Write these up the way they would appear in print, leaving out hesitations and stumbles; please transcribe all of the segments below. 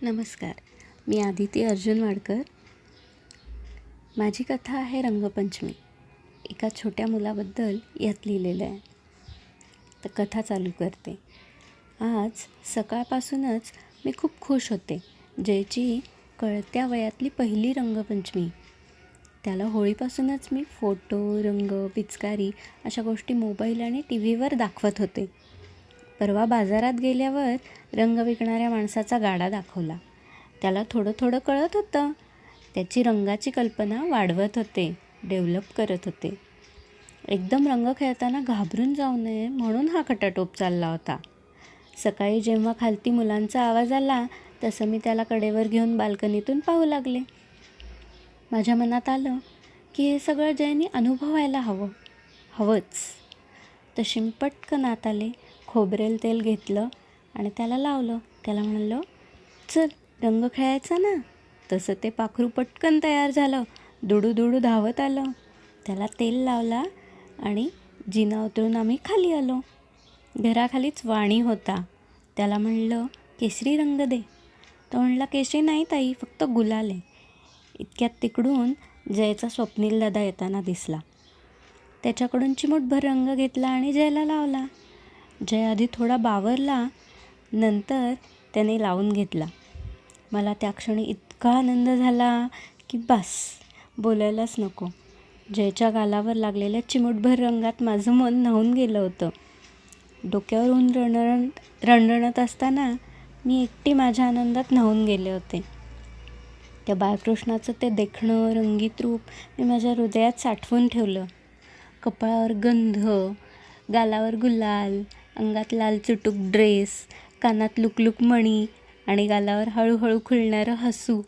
नमस्कार. मी आदिती अर्जुन वाडकर. माझी कथा आहे रंगपंचमी. एका छोट्या मुलाबद्दल यात लिहिलेलं आहे. तर कथा चालू करते. आज सकाळपासूनच मी खूप खुश होते. जयची कळत्या वयातली पहिली रंगपंचमी. त्याला होळीपासूनच मी फोटो, रंग, पिचकारी अशा गोष्टी मोबाईल आणि टी व्हीवर दाखवत होते. परवा बाजारात गेल्यावर रंग विकणाऱ्या माणसाचा गाडा दाखवला. त्याला थोडं थोडं कळत होतं. त्याची रंगाची कल्पना वाढवत होते, डेव्हलप करत होते. एकदम रंग खेळताना घाबरून जाऊ नये म्हणून हा खटाटोप चालला होता. सकाळी जेव्हा खालती मुलांचा आवाज आला तसं मी त्याला कडेवर घेऊन बाल्कनीतून पाहू लागले. माझ्या मनात आलं की हे सगळं जयनी अनुभवायला हवंच. तशी मी पटकन आत आले, खोबरेल तेल घेतलं आणि त्याला लावलं. त्याला म्हणलं, चल रंग खेळायचा ना. तसं ते पाखरू पटकन तयार झालं. दुडू धावत आलं. त्याला तेल लावला आणि जिना उतरून आम्ही खाली आलो. घराखालीच वाणी होता. त्याला म्हणलं, केशरी रंग दे. तो म्हणला, केशरी नाही ताई, फक्त गुलाल आहे. इतक्यात तिकडून जयचा स्वप्नील दादा येताना दिसला. त्याच्याकडून चिमूटभर रंग घेतला आणि जयला लावला. जय आधी थोडा बावरला, नंतर त्याने लावून घेतला. मला त्या क्षणी इतका आनंद झाला की बस बोलायलाच नको. जयच्या गालावर लागलेल्या चिमूटभर रंगात माझं मन न्हाऊन गेलं होतं. डोक्यावर ऊन रणरणत असताना मी एकटी माझ्या आनंदात न्हाऊन गेले होते. त्या बाळकृष्णाचं ते देखणं रंगीत रूप मी माझ्या हृदयात साठवून ठेवलं. कपाळावर गंध, गालावर गुलाल, अंगात लाल चुटूक ड्रेस, कानात लुकलुक मणी आणि गालावर हळूहळू खुलणारं हसू.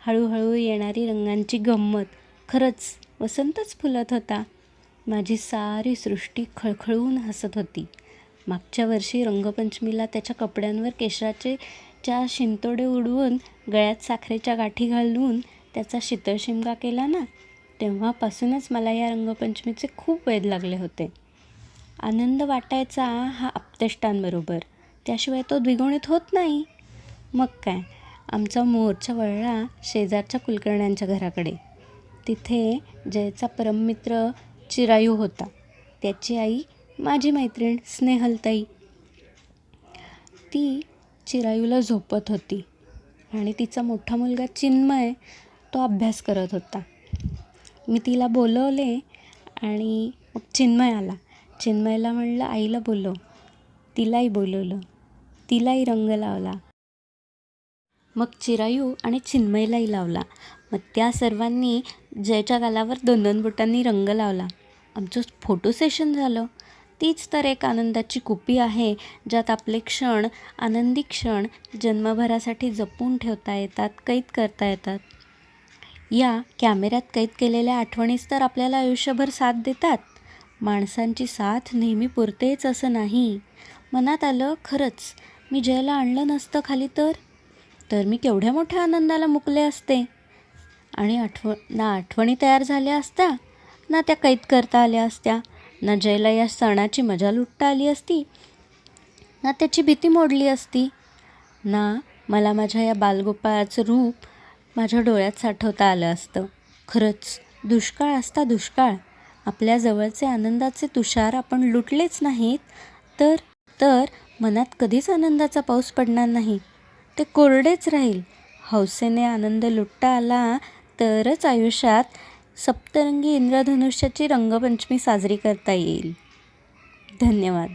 हळूहळू येणारी रंगांची गंमत. खरंच वसंतच फुलत होता. माझी सारी सृष्टी खळखळून हसत होती. मागच्या वर्षी रंगपंचमीला त्याच्या कपड्यांवर केशराच्या शिंतोडे उडवून गळ्यात साखरेच्या गाठी घालून त्याचा शीतळ शिमगा केला ना, तेव्हापासूनच मला या रंगपंचमीचे खूप वेध लागले होते. आनंद वाटायचा हा आप्तेष्टांबरोबर, त्याशिवाय तो द्विगुणित होत नाही. मग काय, आमचा मोर्चा वळला शेजारच्या कुलकर्ण्यांच्या घराकडे. तिथे जयचा परममित्र चिरायू होता. त्याची आई माझी मैत्रीण स्नेहलताई. ती चिरायूला झोपत होती आणि तिचा मोठा मुलगा चिन्मय तो अभ्यास करत होता. मी तिला बोलवले आणि मग चिन्मय आला. चिन्मयला म्हणलं, आईला बोलव. तिलाही बोलवलं. तिलाही रंग लावला. मग चिरायू आणि चिन्मयलाही लावला. मग त्या सर्वांनी जयच्या गालावर 2-2 बोटांनी रंग लावला. आमचं फोटो सेशन झालं. तीच तर एक आनंदाची कुपी आहे, ज्यात आपले क्षण, आनंदी क्षण जन्मभरासाठी जपून ठेवता येतात, कैद करता येतात. या कॅमेऱ्यात कैद केलेल्या आठवणीच तर आपल्याला आयुष्यभर साथ देतात. माणसांची साथ नेहमी पुरतेच असं नाही. मनात आलं, खरंच मी जयला आणलं नसतं खाली तर मी केवढ्या मोठ्या आनंदाला मुकले असते. आणि ना आठवणी तयार झाल्या असत्या, ना त्या कैद करता आल्या असत्या, ना जयला या सणाची मजा लुटता आली असती, ना त्याची भीती मोडली असती, ना मला माझ्या या बालगोपाळाचं रूप माझ्या डोळ्यात साठवता आलं असतं. खरंच दुष्काळ असता दुष्काळ. आपल्या जवळचे आनंदाचे तुषार आपण लुटलेच नाहीत तर मनात कधीच आनंदाचा पाऊस पडणार नाही. ते कोरडेच राहील. हौसेने आनंद लुटता आला तरच आयुष्यात सप्तरंगी इंद्रधनुष्याची रंगपंचमी साजरी करता येईल. धन्यवाद.